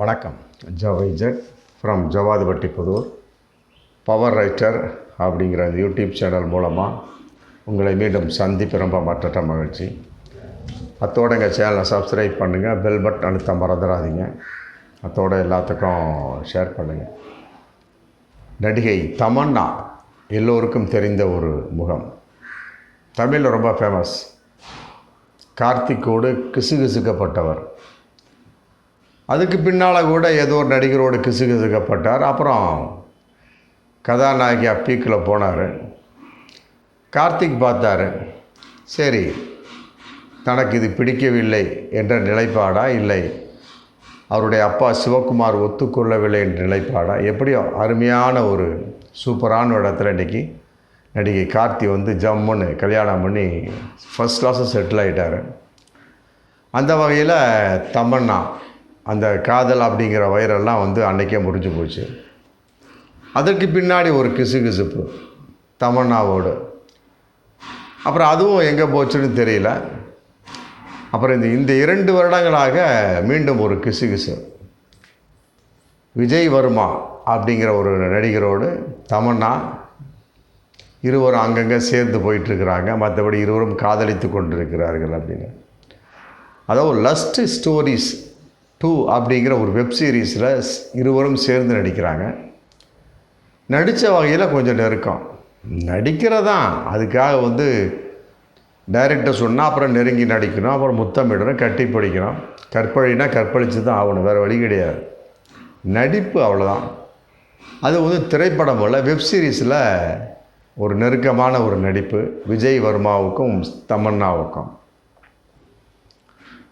வணக்கம். ஜவைஜட் from Javadupatti Pudur. Power writer அப்படிங்கிற YouTube channel மூலமாக உங்களை மீண்டும் சந்திப்பு ரொம்ப மற்ற மகிழ்ச்சி. அத்தோடு எங்கள் சேனலை சப்ஸ்கிரைப் பண்ணுங்கள், பெல் பட்டன் அழுத்த மறந்துடாதீங்க. அத்தோடு எல்லாத்துக்கும் ஷேர் பண்ணுங்கள். நடிகை தமன்னா எல்லோருக்கும் தெரிந்த ஒரு முகம். தமிழில் ரொம்ப ஃபேமஸ். கார்த்திக்கோடு கிசுகிசுக்கப்பட்டவர். அதுக்கு பின்னால் கூட ஏதோ ஒரு நடிகரோடு கிசுகிசுக்கப்பட்டார். அப்புறம் கதாநாயகி பீக்கில் போனார். கார்த்திக் பார்த்தார், சரி தனக்கு இது பிடிக்கவில்லை என்ற நிலைப்பாடா, இல்லை அவருடைய அப்பா சிவகுமார் ஒத்துக்கொள்ளவில்லை என்ற நிலைப்பாடா, எப்படியோ அருமையான ஒரு சூப்பரான இடத்துல இன்றைக்கி நடிகை கார்த்தி வந்து ஜம்முன்னு கல்யாணம் பண்ணி ஃபஸ்ட் கிளாஸை செட்டில் ஆகிட்டார். அந்த வகையில் தமன்னா அந்த காதல் அப்படிங்கிற வைரெல்லாம் வந்து அன்றைக்கே முடிஞ்சு போச்சு. அதற்கு பின்னாடி ஒரு கிசுகிசுப்பு தமன்னாவோடு. அப்புறம் அதுவும் எங்கே போச்சுன்னு தெரியல. அப்புறம் இந்த 2 வருடங்களாக மீண்டும் ஒரு கிசுகிசு. விஜய் வர்மா அப்படிங்கிற ஒரு நடிகரோடு தமன்னா இருவரும் அங்கங்கே சேர்ந்து போயிட்டுருக்கிறாங்க. மற்றபடி இருவரும் காதலித்து கொண்டிருக்கிறார்கள் அப்படின்னு. அதாவது லஸ்ட் ஸ்டோரிஸ் 2 அப்படிங்கிற ஒரு வெப் சீரீஸில் இருவரும் சேர்ந்து நடிக்கிறாங்க. நடித்த வகையில் கொஞ்சம் நெருக்கம் நடிக்கிறதான். அதுக்காக வந்து டைரக்டர் சொன்னால் அப்புறம் நெருங்கி நடிக்கணும், அப்புறம் முத்தமிடணும், கட்டி பிடிக்கணும். கற்பழினா கற்பழித்து தான் ஆகணும், வேறு வழி கிடையாது. நடிப்பு அவ்வளோதான். அது வந்து திரைப்படம் போல் வெப் சீரிஸில் ஒரு நெருக்கமான ஒரு நடிப்பு விஜய் வர்மாவுக்கும் தமன்னாவுக்கும்.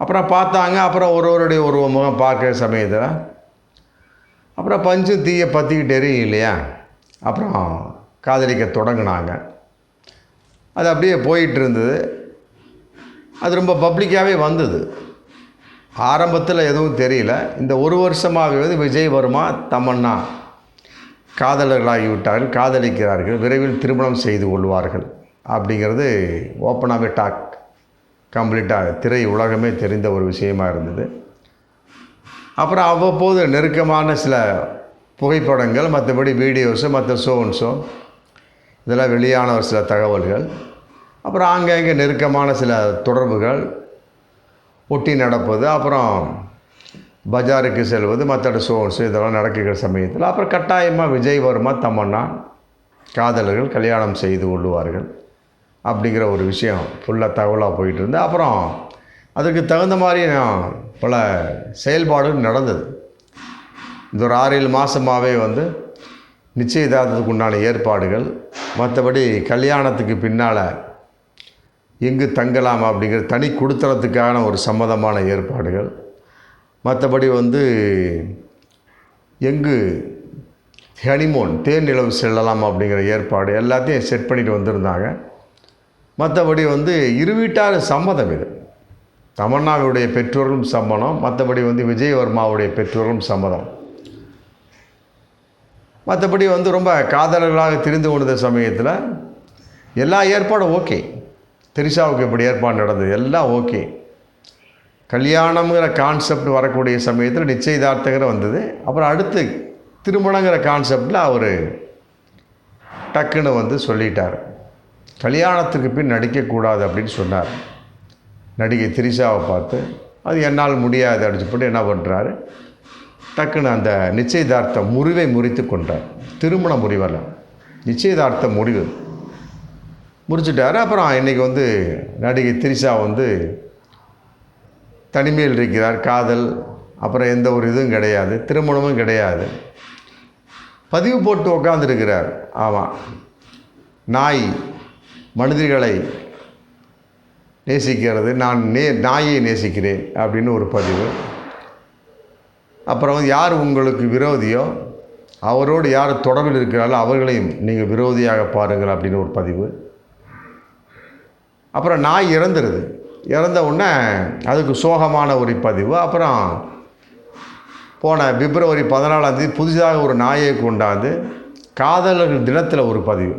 அப்புறம் பார்த்தாங்க. அப்புறம் ஒருவருடைய ஒரு முகம் பார்க்குற சமயத்தில் அப்புறம் பஞ்சு தீயை பற்றிக்கிட்டு எரியும் இல்லையா, அப்புறம் காதலிக்க தொடங்கினாங்க. அது அப்படியே போயிட்டு இருந்தது. அது ரொம்ப பப்ளிக்காகவே வந்தது. ஆரம்பத்தில் எதுவும் தெரியல. இந்த ஒரு வருஷமாகவே வந்து விஜய் வர்மா தமன்னா காதலர்களாகிவிட்டார்கள், காதலிக்கிறார்கள், விரைவில் திருமணம் செய்து கொள்வார்கள் அப்படிங்கிறது ஓப்பனாகவே டாக் கம்ப்ளீட்டாக திரை உலகமே தெரிந்த ஒரு விஷயமாக இருந்தது. அப்புறம் அவ்வப்போது நெருக்கமான சில புகைப்படங்கள், மற்றபடி வீடியோஸு, மற்ற ஷோ இதெல்லாம் வெளியான ஒரு சில தகவல்கள், அப்புறம் ஆங்காங்கே நெருக்கமான சில தொடர்புகள் ஒட்டி நடப்பது, அப்புறம் பஜாருக்கு செல்வது, மற்ற ஷோ இதெல்லாம் நடக்கிற சமயத்தில் அப்புறம் கட்டாயமாக விஜய் வர்மா தமன்னா காதலர்கள் கல்யாணம் செய்து கொள்ளுவார்கள் அப்படிங்கிற ஒரு விஷயம் ஃபுல்லாக தகவலாக போயிட்டு இருந்து, அப்புறம் அதுக்கு தகுந்த மாதிரி பல செயல்பாடுகள் நடந்தது. இந்த ஒரு 6-7 மாதமாகவே வந்து நிச்சயதார்த்தத்துக்கு உண்டான ஏற்பாடுகள், மற்றபடி கல்யாணத்துக்கு பின்னால் எங்கு தங்கலாம் அப்படிங்கிற தனி குடித்தனத்துக்கான ஒரு சம்மதமான ஏற்பாடுகள், மற்றபடி வந்து எங்கு ஹனிமூன் தேனிலவு செல்லலாம் அப்படிங்கிற ஏற்பாடு எல்லாத்தையும் செட் பண்ணிட்டு வந்திருந்தாங்க. மற்றபடி வந்து இரு வீட்டார் சம்மதம். இது தமன்னாவுடைய பெற்றோர்களும் சம்மதம், மற்றபடி வந்து விஜய் வர்மாவுடைய பெற்றோர்களும் சம்மதம். மற்றபடி வந்து ரொம்ப காதலர்களாக திரிந்து கொண்ட சமயத்தில் எல்லா ஏற்பாடும் ஓகே. திரிஷாவுக்கு எப்படி ஏற்பாடு நடந்தது எல்லாம் ஓகே. கல்யாணம்ங்கிற கான்செப்ட் வரக்கூடிய சமயத்தில் நிச்சயதார்த்தங்கிற வந்தது. அப்புறம் அடுத்து திருமணங்கிற கான்செப்டில் அவர் டக்குன்னு வந்து சொல்லிட்டார். கல்யாணத்துக்கு பின் நடிக்கக்கூடாது அப்படின்னு சொன்னார். நடிகை திரிஷாவை பார்த்து அது என்னால் முடியாது அப்படின்னு போட்டு என்ன பண்ணுறாரு, டக்குன்னு அந்த நிச்சயதார்த்த முறிவை முறித்து கொண்டார். திருமண முறிவல்ல, நிச்சயதார்த்த முறிவு முறிச்சிட்டார். அப்புறம் இன்றைக்கி வந்து நடிகை திரிஷா வந்து தனிமையில் இருக்கிறார். காதல் அப்புறம் எந்த ஒரு இதுவும் கிடையாது, திருமணமும் கிடையாது. பதிவு போட்டு உட்காந்துருக்கிறார். ஆமாம், நாய் மனிதர்களை நேசிக்கிறது, நான் நாயை நேசிக்கிறேன் அப்படின்னு ஒரு பதிவு. அப்புறம் வந்து யார் உங்களுக்கு விரோதியோ அவரோடு யார் தொடர்பில் இருக்கிறாரோ அவர்களையும் நீங்கள் விரோதியாக பாருங்கள் அப்படின்னு ஒரு பதிவு. அப்புறம் நாய் இறந்துடுது. இறந்த உடனே அதுக்கு சோகமான ஒரு பதிவு. அப்புறம் போன பிப்ரவரி 14 புதிதாக ஒரு நாயை கொண்டாந்து காதலர்கள் தினத்தில் ஒரு பதிவு.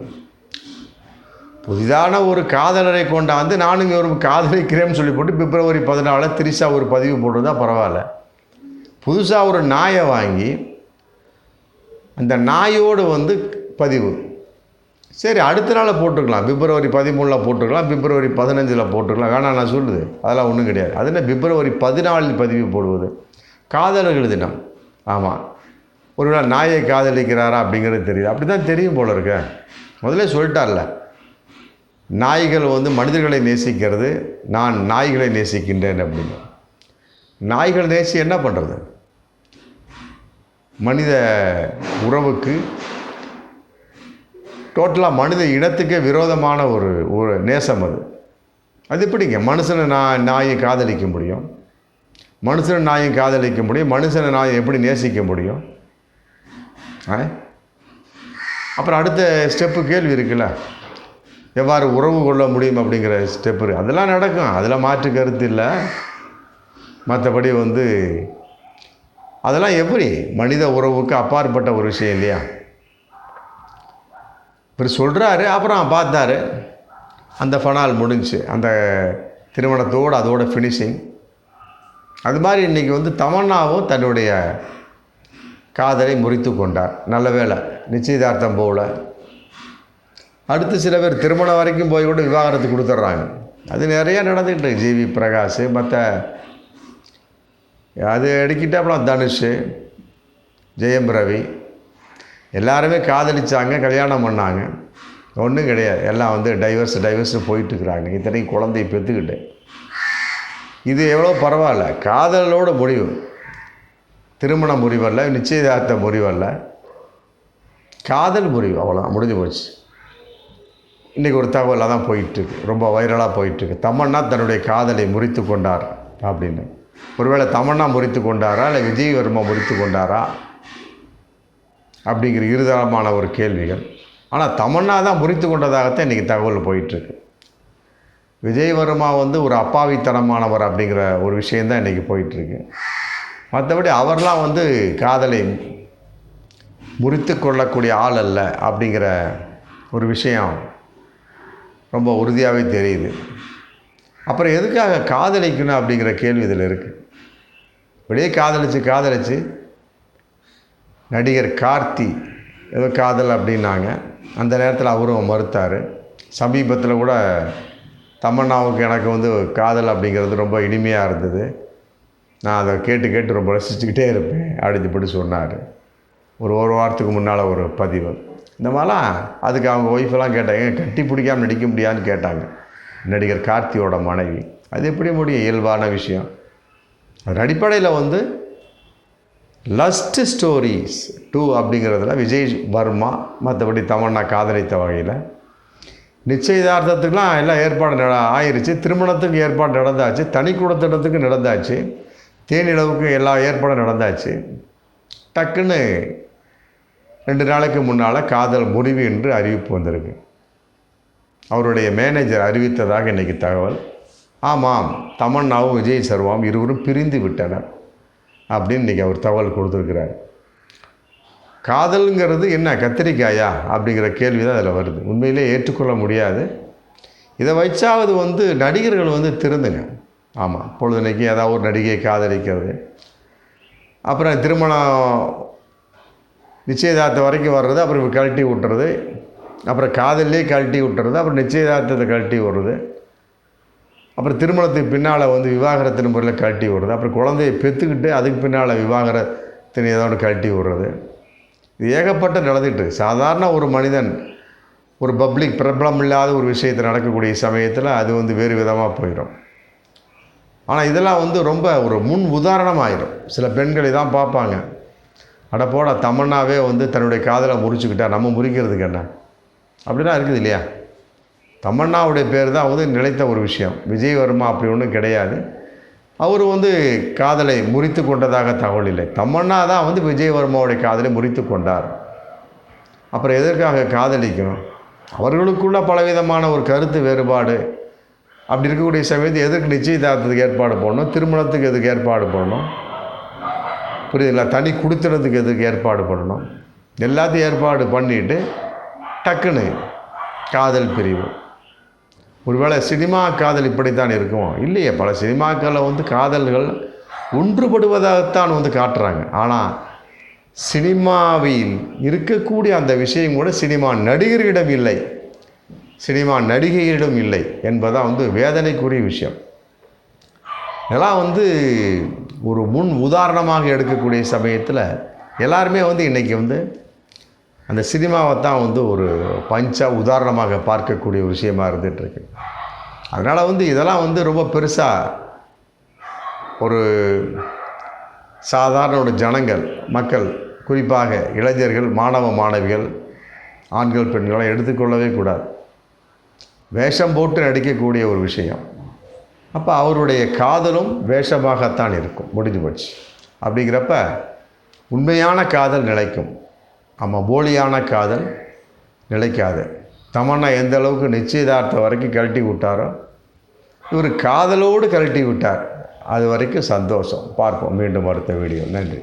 புதிதான ஒரு காதலரை கொண்டாந்து நானும் ஒரு காதலிக்கிறேன்னு சொல்லி போட்டு பிப்ரவரி 14 திரிஷா ஒரு பதிவு போட்டுருந்தா பரவாயில்ல. புதுசாக ஒரு நாயை வாங்கி அந்த நாயோடு வந்து பதிவு. சரி, அடுத்த நாள் போட்டுக்கலாம், பிப்ரவரி 13 போட்டுக்கலாம், பிப்ரவரி 15 போட்டுக்கலாம். வேணாம் நான் சொல்லுது, அதெல்லாம் ஒன்றும் கிடையாது. அது என்ன பிப்ரவரி 14 பதிவு போடுவது? காதலர்கள் தினம். ஆமாம், ஒருவேளை நாயை காதலிக்கிறாரா அப்படிங்கிறது தெரியுது. அப்படி தான் தெரியும் போல இருக்க. முதல்ல சொல்லிட்டார்ல, நாய்கள் வந்து மனிதர்களை நேசிக்கிறது, நான் நாய்களை நேசிக்கின்றேன் அப்படின்னு. நாய்கள் நேசி என்ன பண்ணுறது? மனித உறவுக்கு, டோட்டலாக மனித இனத்துக்கே விரோதமான ஒரு நேசம் அது. அது எப்படிங்க மனுஷனை நாயை காதலிக்க முடியும்? மனுஷனை நாயும் காதலிக்க முடியும், மனுஷனை நாயை எப்படி நேசிக்க முடியும்? அப்புறம் அடுத்த ஸ்டெப்பு கேள்வி இருக்குல்ல, எவ்வாறு உறவு கொள்ள முடியும் அப்படிங்கிற ஸ்டெப்பு. அதெல்லாம் நடக்கும், அதில் மாற்று கருத்து இல்லை. மற்றபடி வந்து அதெல்லாம் எப்படி மனித உறவுக்கு அப்பாற்பட்ட ஒரு விஷயம் இல்லையா? இப்படி சொல்கிறாரு. அப்புறம் பார்த்தாரு, அந்த ஃபனால் முடிஞ்சு, அந்த திருமணத்தோடு அதோட ஃபினிஷிங். அது மாதிரி இன்றைக்கி வந்து தமன்னாவும் தன்னுடைய காதலை முறித்து கொண்டார். நல்ல வேளை நிச்சயதார்த்தம் போகல. அடுத்து சில பேர் திருமணம் வரைக்கும் போய் கூட விவாகரத்து கொடுத்துட்றாங்க. அது நிறையா நடந்துக்கிட்டு, ஜிவி பிரகாஷ், மற்ற அது எடுக்கிட்டு அப்புறம் தனுஷ், ஜெயம் ரவி எல்லாருமே காதலிச்சாங்க, கல்யாணம் பண்ணாங்க. ஒன்றும் கிடையாது, எல்லாம் வந்து டைவர்ஸ் போயிட்டுருக்குறாங்க. இத்தனைக்கும் குழந்தையை பெற்றுக்கிட்டு. இது எவ்வளோ பரவாயில்ல. காதலோட முடிவு, திருமண முறிவல்ல, நிச்சயதார்த்த முறிவல்ல, காதல் முறிவு, அவ்வளோ முடிஞ்சு போச்சு. இன்றைக்கி ஒரு தகவலாக தான் போயிட்டுருக்கு, ரொம்ப வைரலாக போயிட்டுருக்கு. தமன்னா தன்னுடைய காதலை முறித்து கொண்டார் அப்படின்னு. ஒருவேளை தமன்னா முறித்து கொண்டாரா இல்லை விஜய் வர்மா முறித்து கொண்டாரா அப்படிங்கிற இருதரமான ஒரு கேள்விகள். ஆனால் தமன்னா தான் முறித்து கொண்டதாகத்தான் இன்றைக்கி தகவல் போயிட்டுருக்கு. விஜய் வர்மா வந்து ஒரு அப்பாவித்தனமானவர் அப்படிங்கிற ஒரு விஷயந்தான் இன்றைக்கி போயிட்டுருக்கு. மற்றபடி அவர்லாம் வந்து காதலை முறித்து கொள்ளக்கூடிய ஆள் அல்ல அப்படிங்கிற ஒரு விஷயம் ரொம்ப உறுதியாகவே தெரியுது. அப்புறம் எதுக்காக காதலிக்கணும் அப்படிங்கிற கேள்வி இதில் இருக்குது. இப்படியே காதலிச்சு நடிகர் கார்த்தி ஏதோ காதல் அப்படின்னாங்க. அந்த நேரத்தில் அவரும் மறுத்தார். சமீபத்தில் கூட தமன்னாவுக்கு எனக்கு வந்து காதல் அப்படிங்கிறது ரொம்ப இனிமையாக இருந்தது, நான் அதை கேட்டு ரொம்ப ரசிச்சுக்கிட்டே இருப்பேன் அப்படிப்படி சொன்னார். ஒரு வாரத்துக்கு முன்னால் ஒரு பதிவு. இந்த மாதிரிலாம் அதுக்கு அவங்க ஒய்ஃபெல்லாம் கேட்டாங்க, கட்டி பிடிக்காமல் நடிக்க முடியாதுன்னு கேட்டாங்க நடிகர் கார்த்தியோட மனைவி. அது எப்படி முடியும்? இயல்பான விஷயம். அதன் அடிப்படையில் வந்து லஸ்ட் ஸ்டோரிஸ் 2 அப்படிங்கிறதுல விஜய் வர்மா மற்றபடி தமன்னா காதலித்த வகையில் நிச்சயதார்த்தத்துக்குலாம் எல்லாம் ஏற்பாடு ஆயிடுச்சு. திருமணத்துக்கு ஏற்பாடு நடந்தாச்சு, தனி குடத்திடத்துக்கு நடந்தாச்சு, தேனிலவுக்கு எல்லா ஏற்பாடும் நடந்தாச்சு. டக்குன்னு 2 நாளைக்கு முன்னால் காதல் முறிவு என்று அறிவிப்பு வந்திருக்கு. அவருடைய மேனேஜர் அறிவித்ததாக இன்றைக்கி தகவல். ஆமாம், தமன்னாவும் விஜய் சர்மாவும் இருவரும் பிரிந்து விட்டனர் அப்படின்னு இன்றைக்கி அவர் தகவல் கொடுத்துருக்கிறார். காதலுங்கிறது என்ன கத்திரிக்காயா அப்படிங்கிற கேள்வி தான் அதில் வருது. உண்மையிலே ஏற்றுக்கொள்ள முடியாது. இதை வச்சாவது வந்து நடிகர்கள் வந்து திருந்துங்க. ஆமாம், பொழுதுனைக்கு ஏதாவது ஒரு நடிகையை காதலிக்கிறது, அப்புறம் திருமணம் நிச்சயதார்த்தம் வரைக்கும் வர்றது, அப்புறம் கழட்டி விட்டுறது, அப்புறம் காதல்லே கழட்டி விட்டுறது, அப்புறம் நிச்சயதார்த்தத்தை கழட்டி விடுறது, அப்புறம் திருமணத்துக்கு பின்னால் வந்து விவாகரத்தின் முறையில் கழட்டி விடுறது, அப்புறம் குழந்தையை பெற்றுக்கிட்டு அதுக்கு பின்னால் விவாகரத்தின் ஏதோ ஒன்று கழட்டி விடுறது. இது ஏகப்பட்ட நடந்துகிட்டு. சாதாரண ஒரு மனிதன் ஒரு பப்ளிக் பிரபலம் இல்லாத ஒரு விஷயத்தில் நடக்கக்கூடிய சமயத்தில் அது வந்து வேறு விதமாக போயிடும். ஆனால் இதெல்லாம் வந்து ரொம்ப ஒரு முன் உதாரணம் ஆயிடும். சில பெண்கள் இதான் பார்ப்பாங்க, அட போட தமன்னாவே வந்து தன்னுடைய காதலை முறிச்சுக்கிட்டா நம்ம முறிக்கிறதுக்கு என்ன அப்படிலாம் இருக்குது இல்லையா? தமன்னாவுடைய பேர் தான் வந்து நிலைத்த ஒரு விஷயம். விஜய் வர்மா அப்படி ஒன்றும் கிடையாது. அவர் வந்து காதலை முறித்து கொண்டதாக தகவல் இல்லை. தமன்னா தான் வந்து விஜய் வர்மாவுடைய காதலை முறித்து கொண்டார். அப்புறம் எதற்காக காதலிக்கணும்? அவர்களுக்குள்ள பலவிதமான ஒரு கருத்து வேறுபாடு அப்படி இருக்கக்கூடிய சமயத்தில் எதற்கு நிச்சயதார்த்தத்துக்கு ஏற்பாடு பண்ணணும், திருமணத்துக்கு எதுக்கு ஏற்பாடு பண்ணணும், புரியுதுங்களா? தனி குடித்தனத்துக்கு எதுக்கு ஏற்பாடு பண்ணணும்? எல்லாத்தையும் ஏற்பாடு பண்ணிவிட்டு டக்குன்னு காதல் பிரிவு. ஒருவேளை சினிமா காதல் இப்படித்தான் இருக்கும் இல்லையே. பல சினிமாக்களில் வந்து காதல்கள் ஒன்றுபடுவதாகத்தான் வந்து காட்டுறாங்க. ஆனால் சினிமாவில் இருக்கக்கூடிய அந்த விஷயம் கூட சினிமா நடிகர்களிடம் இல்லை, சினிமா நடிகைகளிடம் இல்லை என்பதான் வந்து வேதனைக்குரிய விஷயம். இதெல்லாம் வந்து ஒரு முன் உதாரணமாக எடுக்கக்கூடிய சமயத்தில் எல்லாருமே வந்து இன்றைக்கி வந்து அந்த சினிமாவை தான் வந்து ஒரு உதாரணமாக பார்க்கக்கூடிய ஒரு விஷயமாக இருந்துகிட்ருக்கு. அதனால் வந்து இதெல்லாம் வந்து ரொம்ப பெருசாக ஒரு சாதாரண ஒரு ஜனங்கள், மக்கள், குறிப்பாக இளைஞர்கள், மாணவ மாணவிகள், ஆண்கள் பெண்களை எடுத்துக்கொள்ளவே கூடாது. வேஷம் போட்டு நடிக்கக்கூடிய ஒரு விஷயம். அப்போ அவருடைய காதலும் வேஷமாகத்தான் இருக்கும், முடிஞ்சு போச்சு. அப்படிங்கிறப்ப உண்மையான காதல் நிலைக்கும், ஆமாம், போலியான காதல் நிலைக்காது. தமன்னா எந்த அளவுக்கு நிச்சயதார்த்தம் வரைக்கும் கழட்டி விட்டாரோ, இவர் காதலோடு கழட்டி விட்டார். அது வரைக்கும் சந்தோஷம். பார்ப்போம் மீண்டும் அடுத்த வீடியோ. நன்றி.